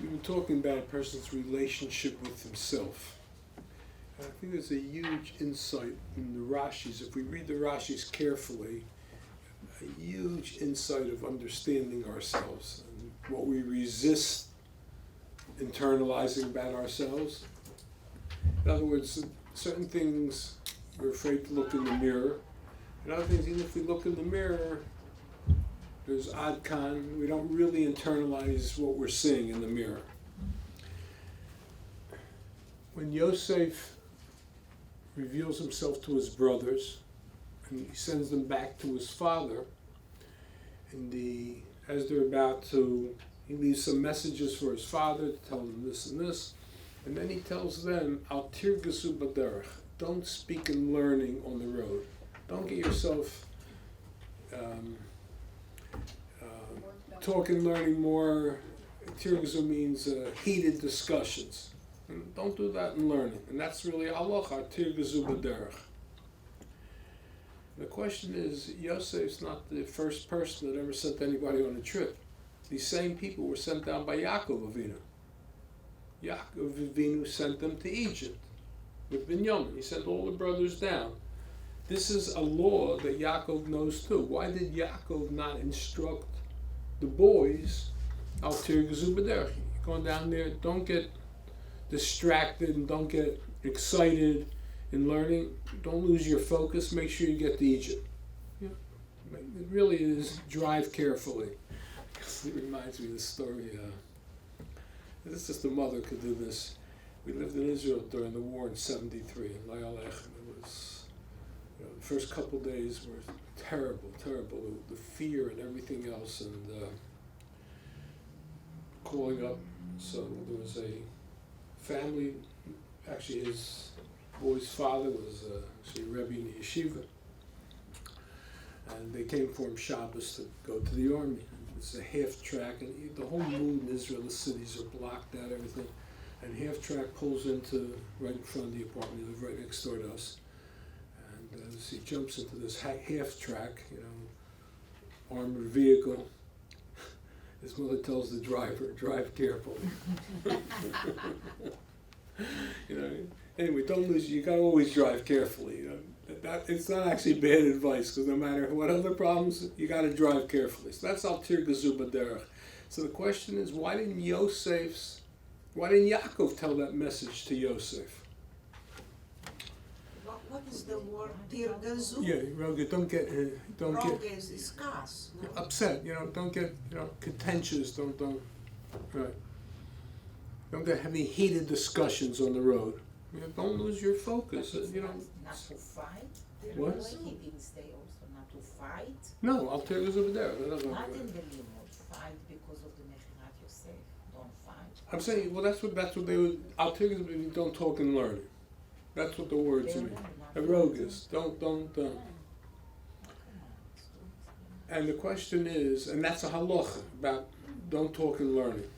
we've been talking about a person's relationship with himself. And I think there's a huge insight in the Rashis. If we read the Rashis carefully, a huge insight of understanding ourselves and what we resist internalizing about ourselves. In other words, certain things we're afraid to look in the mirror, and other things, even if we look in the mirror, there's ad kan, we don't really internalize what we're seeing in the mirror. When Yosef reveals himself to his brothers, and he sends them back to his father, and as they're about to, he leaves some messages for his father to tell him this and this, and then he tells them, Al tirgasu baderech, don't speak in learning on the road. Don't get yourself talking, learning more. Tirgazu means heated discussions. And don't do that in learning. And that's really halacha, tirgazu baderech. The question is, Yosef's not the first person that ever sent anybody on a trip. These same people were sent down by Yaakov Avinu. Yaakov Avinu sent them to Egypt with Binyamin. He sent all the brothers down. This is a law that Yaakov knows too. Why did Yaakov not instruct the boys, Al tirgazu baderech? Going down there, don't get distracted and don't get excited in learning. Don't lose your focus. Make sure you get to Egypt. Yeah. It really is drive carefully. It reminds me of the story. This is just the mother could do this. We lived in Israel during the war in '73 in Layalech. It was, the first couple days were terrible. The fear and everything else, and calling up. So there was a family. Actually, his boy's father was actually a Rabbi in the Yeshiva, and they came for him Shabbos to go to the army. It's a half track, and the whole mood in Israel, the cities are blocked out, everything. And half track pulls into right in front of the apartment. He lived right next door to us. And as he jumps into this half track, armored vehicle, his mother tells the driver, drive carefully. Anyway, don't lose. You gotta always drive carefully. It's not actually bad advice, because no matter what other problems, you gotta drive carefully. So that's al tirgazu baderech. So the question is, why didn't Yaakov tell that message to Yosef? What is the word tirgazu? Yeah, Roga, don't get Roga is scarce. No? upset. Don't get contentious. Don't get having heated discussions on the road. Don't lose your focus. Not to fight. What? He didn't say also not to fight. No, I'll tell you over there. Not in the limud. Fight because of the Mechirat Yosef. Don't fight. I'm saying, well, that's what they would. I'll tell you, don't talk and learn. That's what the words mean. Erogus. Don't. And the question is, and that's a halacha about don't talk and learning.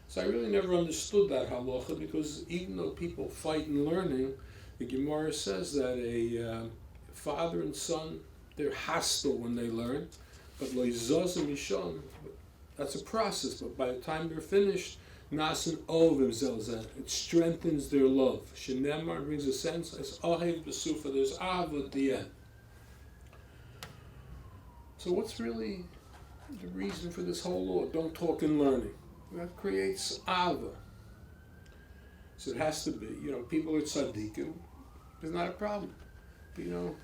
So I really never understood that halacha, because even though people fight in learning, the Gemara says that a father and son, they're hostile when they learn, but lo yizazim mishon, that's a process, but by the time they're finished, nasan ovim zelzeh, it strengthens their love. Shenemar brings a sense, it's ahev b'sufa, there's ahava at the end. So what's really the reason for this whole law? Don't talk in learning. That creates ava. So it has to be, people are tzaddikim, there's not a problem. You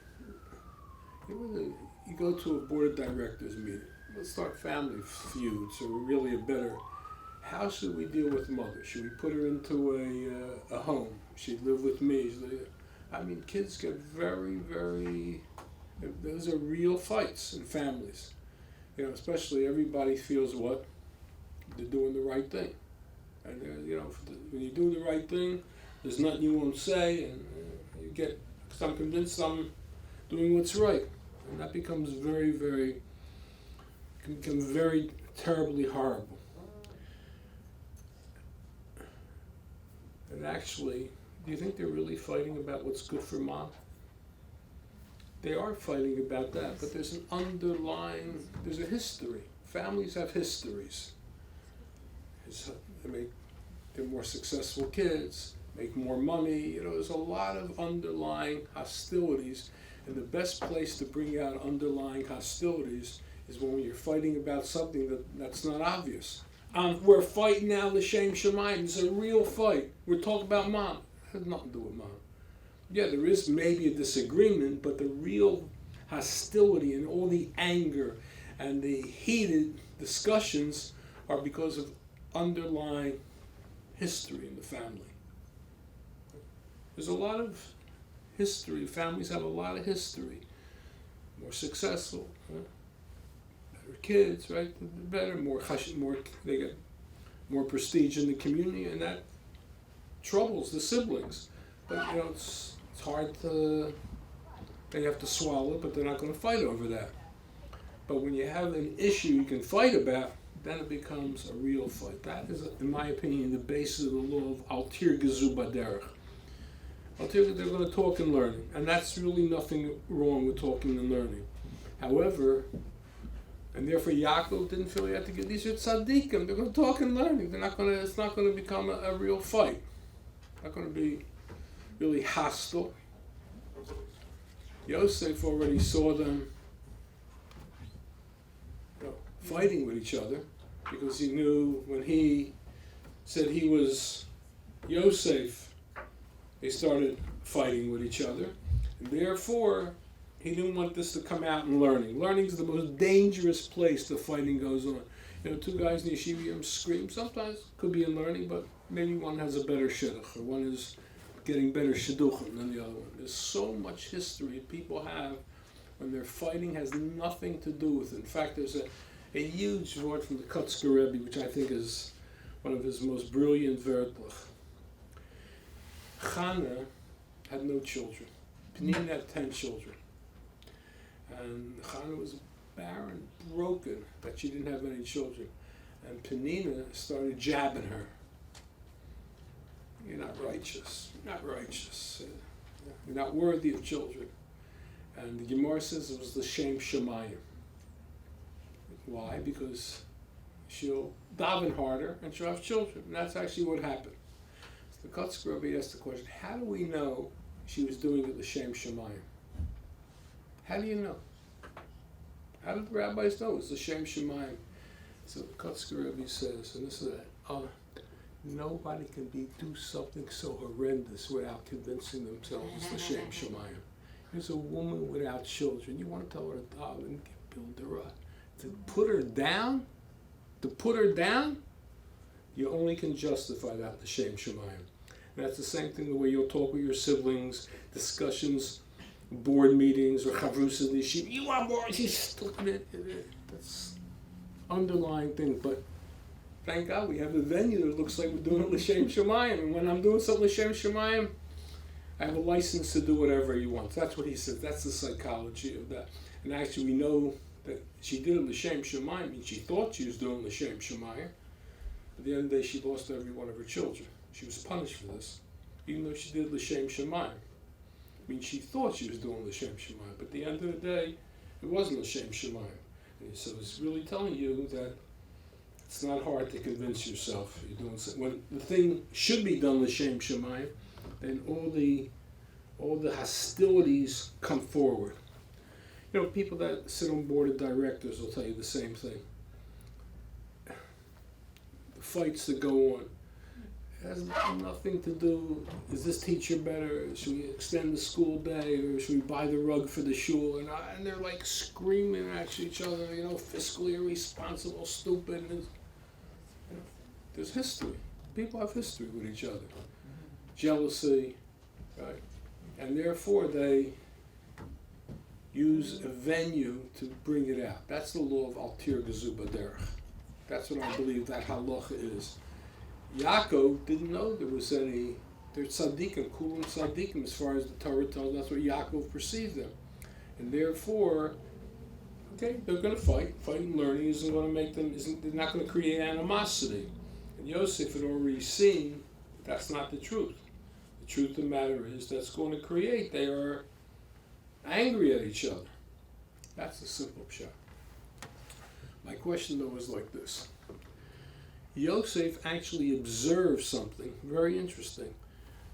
go to a board of directors meeting, let's start family feuds, or really how should we deal with mother? Should we put her into a home? She'd live with me. Kids get very, very, those are real fights in families. Especially everybody feels what? They're doing the right thing. And when you do the right thing, there's nothing you won't say, and you get, because I'm convinced I'm doing what's right. And that becomes can become very terribly horrible. And actually, do you think they're really fighting about what's good for mom? They are fighting about that, but there's there's a history. Families have histories. they're more successful kids, make more money. There's a lot of underlying hostilities, and the best place to bring out underlying hostilities is when you're fighting about something that's not obvious. We're fighting now l'shem shamayim. It's a real fight. We're talking about mom. It has nothing to do with mom. Yeah, there is maybe a disagreement, but the real hostility and all the anger and the heated discussions are because of underlying history in the family. There's a lot of history. Families have a lot of history. More successful, better kids, right? Better, more they get more prestige in the community, and that troubles the siblings. But it's hard to. They have to swallow it, but they're not going to fight over that. But when you have an issue you can fight about, then it becomes a real fight. That is, in my opinion, the basis of the law of altir gezu baderech. They're going to talk and learn, and that's really nothing wrong with talking and learning. However, and therefore Yaakov didn't feel he had to get these are tzaddikim. They're going to talk and learn. They're not going to. It's not going to become a real fight. Not going to be really hostile. Yosef already saw them fighting with each other, because he knew when he said he was Yosef, they started fighting with each other, and therefore he didn't want this to come out in learning. Learning is the most dangerous place the fighting goes on. Two guys in the Yeshiva scream. Sometimes it could be in learning, but maybe one has a better shidduch, or one is getting better shidduchim than the other one. There's so much history people have when their fighting has nothing to do with it. In fact, there's a huge word from the Kotzker Rebbe, which I think is one of his most brilliant wörtlach. Chana had no children. Penina had 10 children. And Chana was barren, broken, that she didn't have any children. And Penina started jabbing her. You're not righteous. You're not righteous. You're not worthy of children. And the Gemara says it was the Shem Shemayim. Why? Because she'll daven harder and she'll have children. And that's actually what happened. So the Kotzker Rebbe asked the question, how do we know she was doing it l'shem shamayim? How do you know? How did the rabbis know it's l'shem shamayim? So the Kotzker Rebbe says, and this is it, nobody can do something so horrendous without convincing themselves it's l'shem shamayim. Here's a woman without children. You want to tell her to daven, build her up. To put her down, you only can justify that l'shem shamayim. And that's the same thing the way you'll talk with your siblings, discussions, board meetings, or chavrusas in the yeshiva. You want more? She's stupid. That's underlying thing. But thank God we have a venue that looks like we're doing it l'shem shamayim. And when I'm doing something l'shem shamayim, I have a license to do whatever you want. That's what he said. That's the psychology of that. And actually, we know that she did it l'shem shamayim. I mean, she thought she was doing l'shem shamayim. At the end of the day, she lost every one of her children. She was punished for this, even though she did l'shem shamayim. I mean, she thought she was doing l'shem shamayim, but at the end of the day, it wasn't l'shem shamayim. And so it's really telling you that it's not hard to convince yourself you're doing something. When the thing should be done l'shem shamayim, then all the hostilities come forward. People that sit on board of directors will tell you the same thing. The fights that go on, it has nothing to do, is this teacher better? Should we extend the school day? Or should we buy the rug for the shul? And they're like screaming at each other, fiscally irresponsible, stupid. And there's history. People have history with each other. Jealousy, right? And therefore they use a venue to bring it out. That's the law of altir gezu baderech. That's what I believe that halacha is. Yaakov didn't know there was any, they're tzaddikim, kulam tzaddikim, as far as the Torah tells. That's what Yaakov perceived them. And therefore, okay, they're going to fight. Fighting and learning isn't going to make them, they're not going to create animosity. And Yosef had already seen that's not the truth. The truth of the matter is that's going to create, they are angry at each other. That's the simple pshat. My question though is like this. Yosef actually observed something very interesting.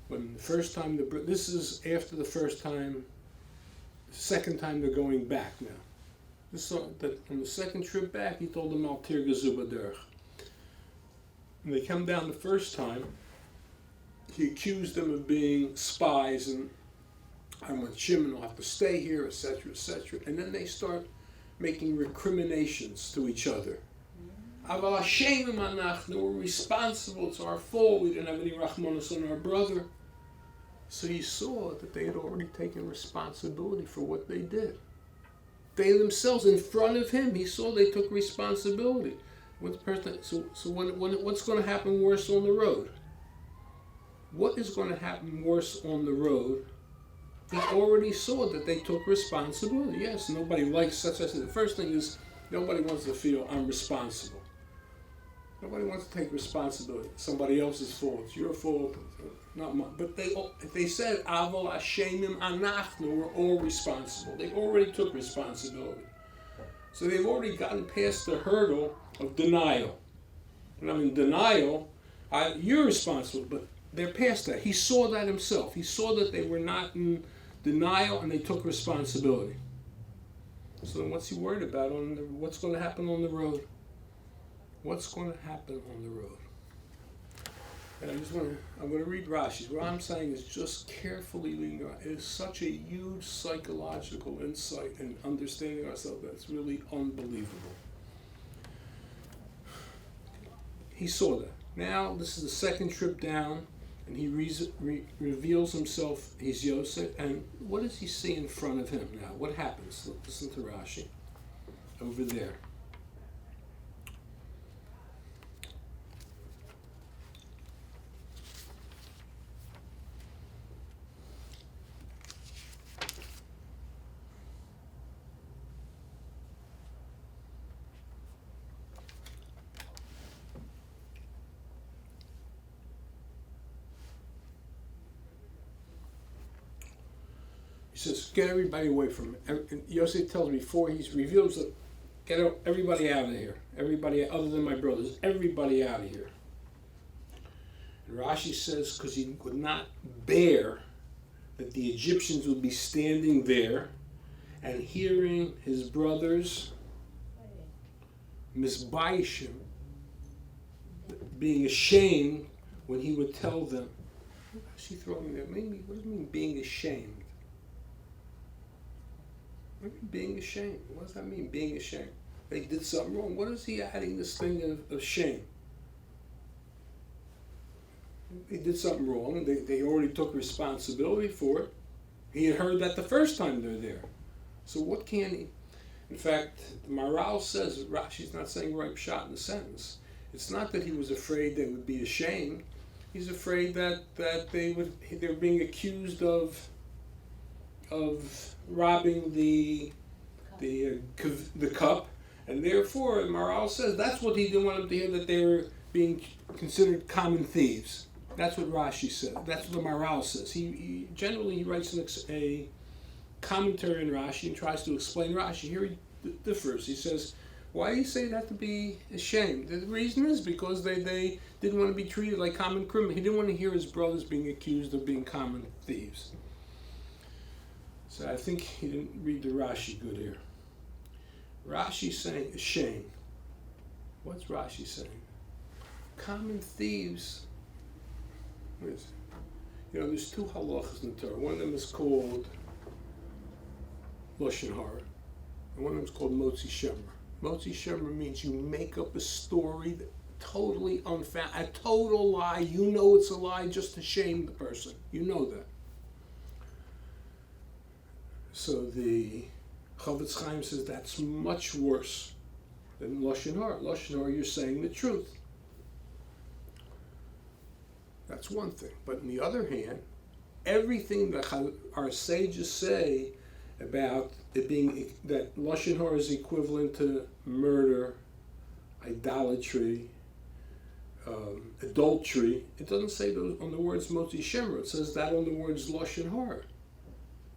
When the first time, this is after the first time, second time they're going back now. That on the second trip back, he told them, Al tirgazu b'derech. And they come down the first time, he accused them of being spies, and I'm with Shimon, will have to stay here, etc., etc. And then they start making recriminations to each other. Aval Hashem anachnu, we're responsible, it's our fault, we didn't have any rachmanos on our brother. So he saw that they had already taken responsibility for what they did. They themselves, in front of him, he saw they took responsibility. What's going to happen worse on the road? What is going to happen worse on the road? He already saw that they took responsibility. Yes, nobody likes such as the first thing is nobody wants to feel I'm responsible. Nobody wants to take responsibility. Somebody else's fault. It's your fault, not mine. But they said, Avol Hashemim Anachnu, we're all responsible. They already took responsibility. So they've already gotten past the hurdle of denial. And I mean, denial, you're responsible, but they're past that. He saw that himself. He saw that they were not in denial and they took responsibility. So then what's he worried about? What's going to happen on the road? What's going to happen on the road? And I'm going to read Rashi. What I'm saying is just carefully reading. It is such a huge psychological insight and understanding ourselves that's really unbelievable. He saw that. Now this is the second trip down, and he reveals himself. He's Yosef, and what does he see in front of him now? What happens? Listen to Rashi over there. He says, get everybody away from him. And Yosef tells me before he reveals that, get everybody out of here. Everybody other than my brothers. Everybody out of here. And Rashi says, because he could not bear that the Egyptians would be standing there and hearing his brothers misbaishim, being ashamed when he would tell them. What's he throwing there? Maybe, what does it mean, being ashamed? Being ashamed. What does that mean, being ashamed? They did something wrong. What is he adding this thing of shame? They did something wrong. They already took responsibility for it. He had heard that the first time they're there. So what can he? In fact, the Maral says, Rashi's not saying right shot in the sentence. It's not that he was afraid they would be ashamed. He's afraid that they're being accused of robbing the cup, and therefore Maral says that's what he didn't want them to hear, that they were being considered common thieves. That's what Rashi said. That's what the Maral says. He generally writes a commentary on Rashi and tries to explain Rashi. Here he differs. He says, why do you say that to be ashamed? The reason is because they didn't want to be treated like common criminals. He didn't want to hear his brothers being accused of being common thieves. So I think he didn't read the Rashi good here. Rashi's saying ashamed. What's Rashi saying? Common thieves. There's two halachas in the Torah. One of them is called Lashon Hara, and one of them is called Motzi Shemer. Motzi Shemer means you make up a story that totally unfounded, a total lie. You know it's a lie just to shame the person. You know that. So the Chavetz Chaim says that's much worse than Lashon Hara. Lashon Hara, you're saying the truth. That's one thing. But on the other hand, everything that our sages say about it being that Lashon Hara is equivalent to murder, idolatry, adultery, it doesn't say those on the words Motzi Shemer. It says that on the words Lashon Hara.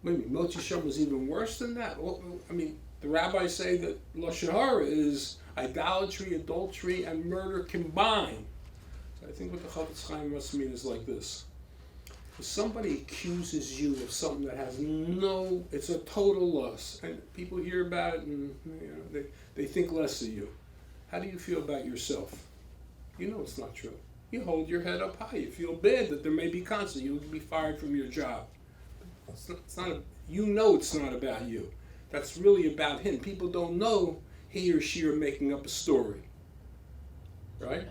Maybe Motzi Shemer is even worse than that. Well, I mean, the rabbis say that Lashon Hara is idolatry, adultery, and murder combined. So I think what the Chofetz Chaim must mean is like this. If somebody accuses you of something that has it's a total loss, and people hear about it and they think less of you, how do you feel about yourself? You know it's not true. You hold your head up high. You feel bad that there may be consequences. You'll be fired from your job. It's not it's not about you. That's really about him. People don't know he or she are making up a story. Right?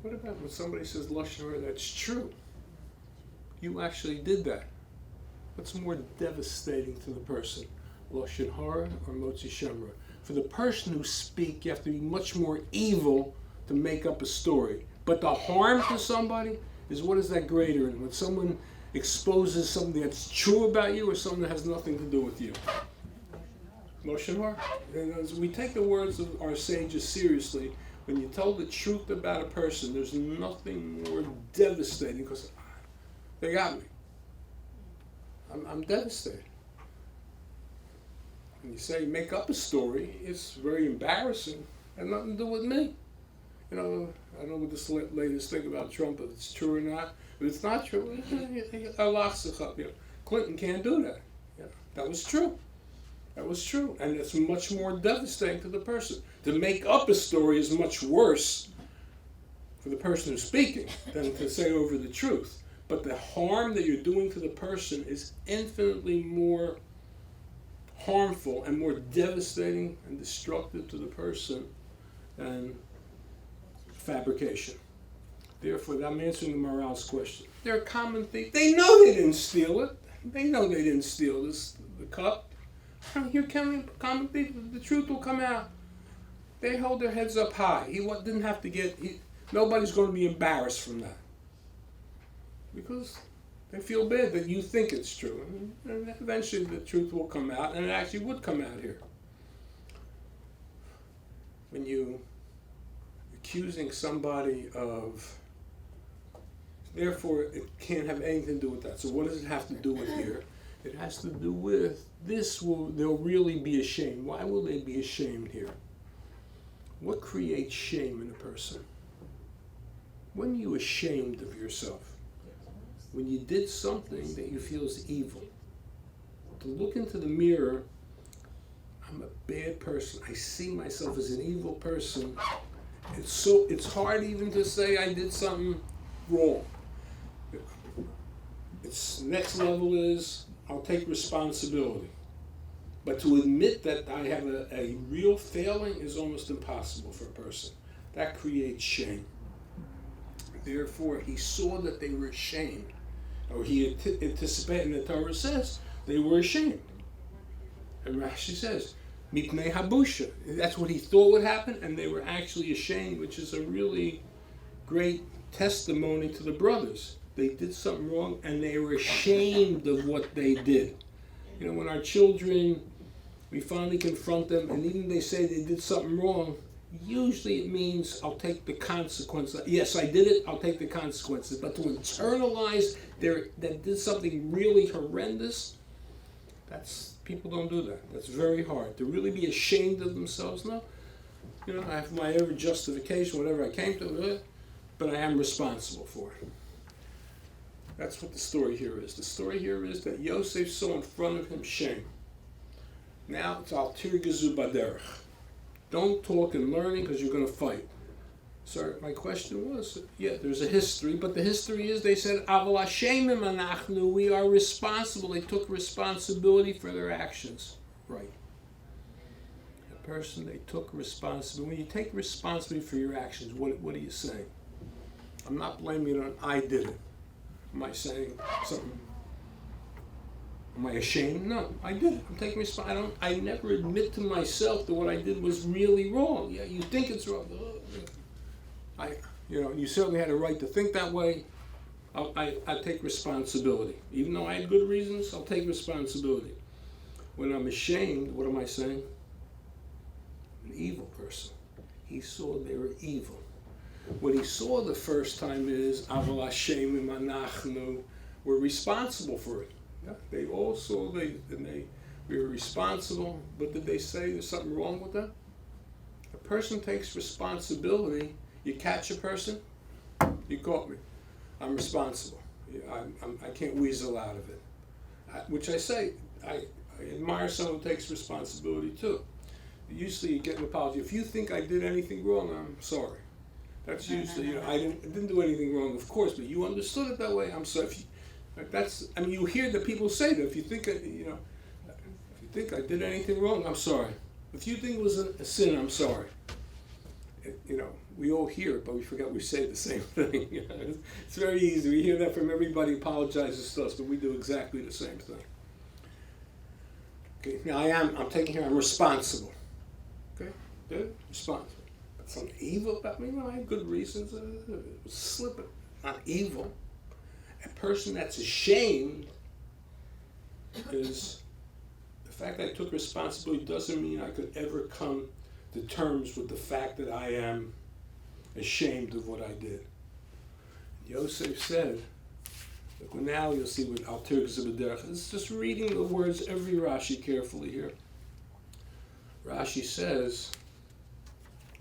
What about when somebody says Lashon Hara that's true? You actually did that. What's more devastating to the person? Lashon Hara or Motzi Shemra? For the person who speaks, you have to be much more evil to make up a story. But the harm to somebody is, what is that greater in? When someone exposes something that's true about you or something that has nothing to do with you. Lashon Hara. And as we take the words of our sages seriously, when you tell the truth about a person, there's nothing more devastating, because they got me. I'm devastated. When you say make up a story, it's very embarrassing. It has nothing to do with me. I don't know what this latest thing about Trump, if it's true or not. If it's not true, Clinton can't do that. That was true. That was true. And it's much more devastating to the person. To make up a story is much worse for the person who's speaking than to say over the truth. But the harm that you're doing to the person is infinitely more harmful and more devastating and destructive to the person than fabrication. Therefore, I'm answering the morale's question. They're a common thief. They know they didn't steal it. They know they didn't steal the cup. You're common thief. The truth will come out. They hold their heads up high. He didn't have to nobody's going to be embarrassed from that. Because they feel bad that you think it's true. And eventually the truth will come out, and it actually would come out here. When you accusing somebody of, therefore it can't have anything to do with that. So what does it have to do with here? It has to do with they'll really be ashamed. Why will they be ashamed here? What creates shame in a person? When are you ashamed of yourself? When you did something that you feel is evil. To look into the mirror, I'm a bad person. I see myself as an evil person. It's hard even to say I did something wrong. Its next level is I'll take responsibility. But to admit that I have a real failing is almost impossible for a person. That creates shame. Therefore, he saw that they were ashamed. Or he anticipated, and the Torah says, they were ashamed. And Rashi says, Mipnei habusha. That's what he thought would happen, and they were actually ashamed, which is a really great testimony to the brothers. They did something wrong, and they were ashamed of what they did. When our children, we finally confront them, and even they say they did something wrong, usually it means I'll take the consequences. Yes, I did it, I'll take the consequences. But to internalize that did something really horrendous, people don't do that. That's very hard. To really be ashamed of themselves, no. I have my every justification, whatever I came to, but I am responsible for it. That's what the story here is. The story here is that Yosef saw in front of him shame. Now it's al tirgazu baderech. Don't talk and learning because you're going to fight. So my question was, there's a history, but the history is they said, Aval Hashemim anachnu, we are responsible. They took responsibility for their actions. Right. The person, they took responsibility. When you take responsibility for your actions, what are you saying? I'm not blaming it on I did it. Am I saying something? Am I ashamed? No, I did it. I'm taking responsibility. I never admit to myself that what I did was really wrong. Yeah, you think it's wrong. You certainly had a right to think that way. I take responsibility. Even though I had good reasons, I'll take responsibility. When I'm ashamed, what am I saying? An evil person. He saw they were evil. What he saw the first time is, Aval Hashemim anachnu, we're responsible for it. Yeah, they all saw we were responsible, but did they say there's something wrong with that? The person takes responsibility. You catch a person, you caught me. I'm responsible. I can't weasel out of it. Which I say, I admire someone who takes responsibility too. Usually you get an apology. If you think I did anything wrong, I'm sorry. That's usually, I didn't do anything wrong, of course, but you understood it that way, I'm sorry. You hear that people say that. If you think, if you think I did anything wrong, I'm sorry. If you think it was a sin, I'm sorry. We all hear it, but we forget we say the same thing. It's very easy. We hear that from everybody, apologizes to us, but we do exactly the same thing. Okay, now I'm taking here, I'm responsible. Okay, good, responsible. But some evil about me, I have good reasons. Slip it, not evil. A person that's ashamed is, the fact that I took responsibility doesn't mean I could ever come to terms with the fact that I am ashamed of what I did. Yosef said, look, now you'll see what Al Tirgz B'derech. It's just reading the words, every Rashi carefully here. Rashi says,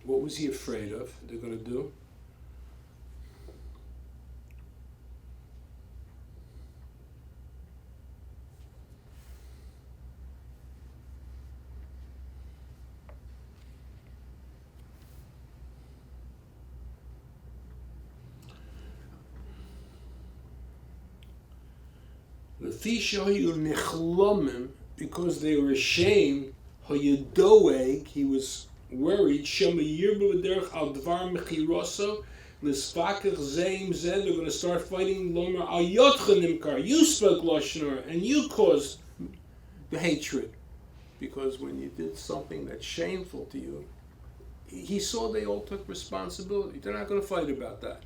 what was he afraid of they're going to do? Because they were ashamed, he was worried, they're going to start fighting, you spoke Lashon Hara, and you caused the hatred. Because when you did something that's shameful to you, he saw they all took responsibility. They're not going to fight about that.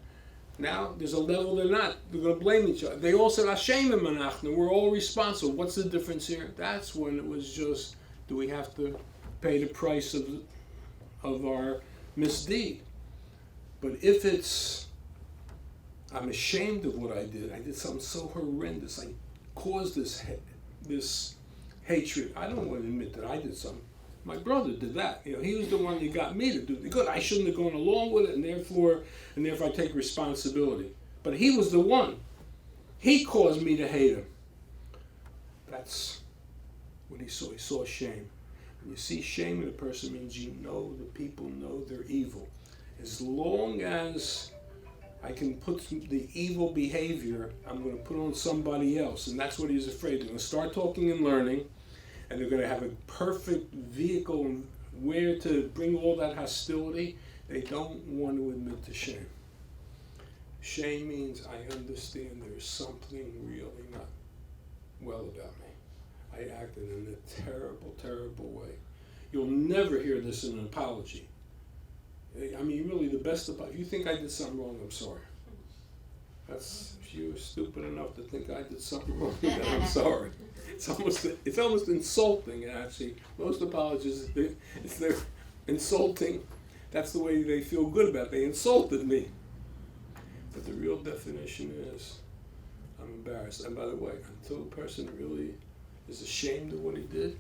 Now, there's a level they're not. They're going to blame each other. They all said, Hashem Manachna, we're all responsible. What's the difference here? That's when it was just, do we have to pay the price of our misdeed? But if it's, I'm ashamed of what I did something so horrendous, I caused this hatred. I don't want to admit that I did something. My brother did that. He was the one that got me to do the good. I shouldn't have gone along with it, and therefore I take responsibility. But he was the one. He caused me to hate him. That's what he saw. He saw shame. When you see shame in a person, means the people know they're evil. As long as I can put the evil behavior, I'm going to put on somebody else, and that's what he's afraid. They're going to start talking and learning, and they're going to have a perfect vehicle where to bring all that hostility. They don't want to admit to shame. Shame means I understand there's something really not well about me. I acted in a terrible, terrible way. You'll never hear this in an apology. Really, the best apology. If you think I did something wrong, I'm sorry. If you were stupid enough to think I did something wrong, then I'm sorry. It's almost insulting, actually. Most apologies, they're insulting. That's the way they feel good about it. They insulted me. But the real definition is, I'm embarrassed. And by the way, until a person really is ashamed of what he did,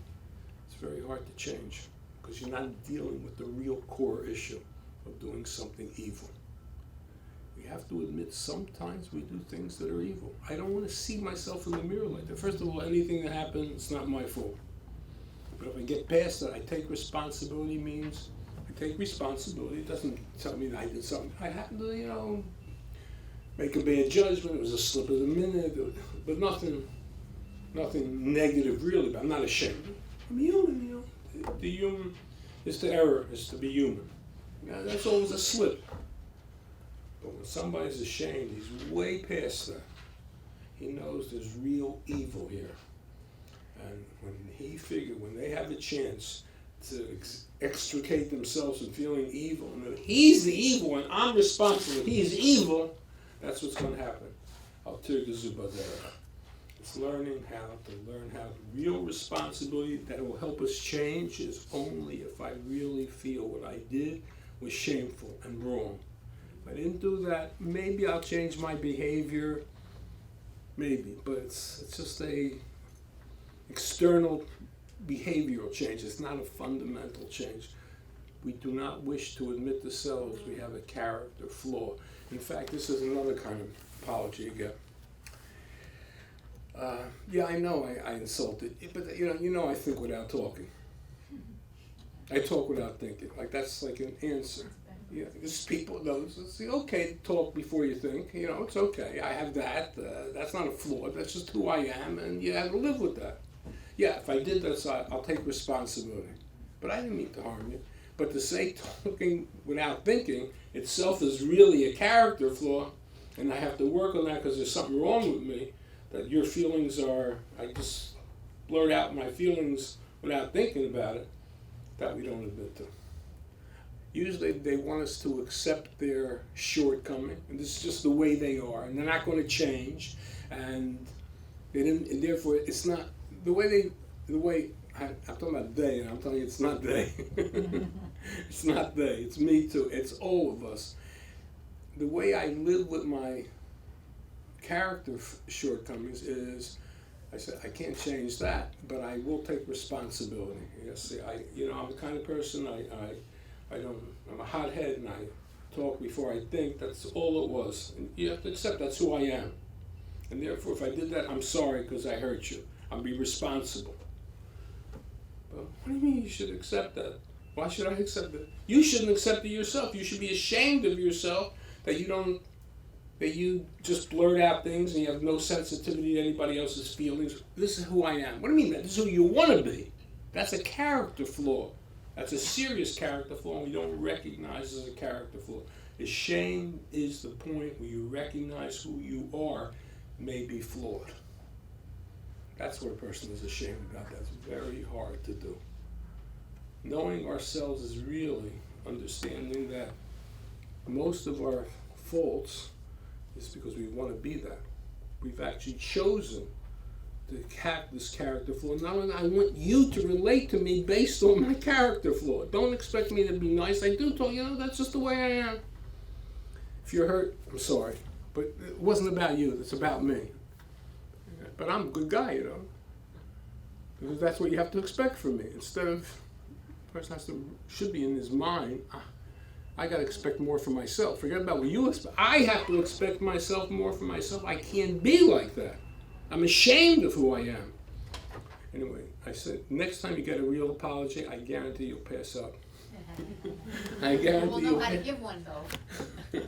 it's very hard to change, because you're not dealing with the real core issue of doing something evil. We have to admit sometimes we do things that are evil. I don't want to see myself in the mirror like that. First of all, anything that happens, it's not my fault. But if I get past that, I take responsibility means I take responsibility. It doesn't tell me that I did something. I happen to, make a bad judgment. It was a slip of the minute, but nothing negative really. But I'm not ashamed. I'm human, The human is to error, is to be human. That's always a slip. But when somebody's ashamed, he's way past that. He knows there's real evil here. And when they have a chance to extricate themselves from feeling evil, and that he's the evil and I'm responsible, he's evil, that's what's going to happen. Al Tirgz B'derech. It's learning how real responsibility that will help us change is only if I really feel what I did was shameful and wrong. If I didn't do that, maybe I'll change my behavior, maybe, but it's just a external behavioral change. It's not a fundamental change. we do not wish to admit to selves we have a character flaw. In fact, this is another kind of apology again. Yeah, I know I insulted, but you know I think without talking. I talk without thinking. Like that's like an answer. Yeah, just people know. It's okay to talk before you think. You know, it's okay. I have that. That's not a flaw. That's just who I am, and you have to live with that. Yeah, if I did this, I'll take responsibility. But I didn't mean to harm you. But to say talking without thinking itself is really a character flaw, and I have to work on that because there's something wrong with me, that your feelings are, I just blurt out my feelings without thinking about it, that we don't admit to. Usually they want us to accept their shortcoming, and this is just the way they are, and they're not going to change, and they didn't, and therefore it's not the way I'm talking about they, and I'm telling you it's not they. It's not they, it's me too, it's all of us. The way I live with my character shortcomings is, I said, I can't change that, but I will take responsibility. Yes, I'm the kind of person, I'm a hothead and I talk before I think. That's all it was. And you have to accept that's who I am. And therefore, if I did that, I'm sorry because I hurt you. I'll be responsible. But what do you mean you should accept that? Why should I accept it? You shouldn't accept it yourself. You should be ashamed of yourself that you just blurt out things and you have no sensitivity to anybody else's feelings. This is who I am. What do you mean that? This is who you want to be. That's a character flaw. That's a serious character flaw, and we don't recognize as a character flaw. The shame is the point where you recognize who you are may be flawed. That's what a person is ashamed about. That's very hard to do. Knowing ourselves is really understanding that most of our faults is because we want to be that. We've actually chosen to have this character flaw. Not only I want you to relate to me based on my character flaw. Don't expect me to be nice. I do talk, that's just the way I am. If you're hurt, I'm sorry. But it wasn't about you, it's about me. But I'm a good guy, because that's what you have to expect from me. Instead of, the person should be in his mind, I got to expect more from myself. Forget about what you expect. I have to expect myself more from myself. I can't be like that. I'm ashamed of who I am. Anyway, I said, next time you get a real apology, I guarantee you'll pass out. I guarantee we'll know how to give one, though.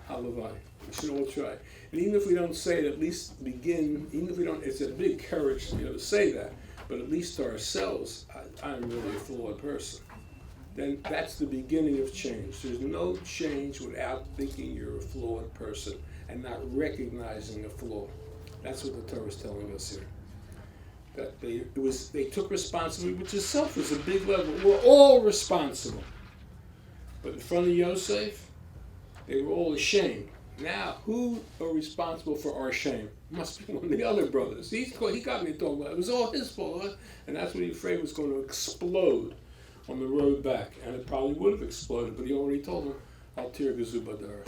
HaLevai. We should all try. And even if we don't say it, at least begin, even if we don't, it's a big courage to say that, but at least to ourselves, I'm really a flawed person. Then that's the beginning of change. There's no change without thinking you're a flawed person and not recognizing a flaw. That's what the Torah is telling us here. That they took responsibility, which itself is a big level. We're all responsible. But in front of Yosef, they were all ashamed. Now, who are responsible for our shame? Must be one of the other brothers. He got me talking about it. It was all his fault. And that's what he afraid was going to explode on the road back. And it probably would have exploded, but he already told him, Al tir gezu badar.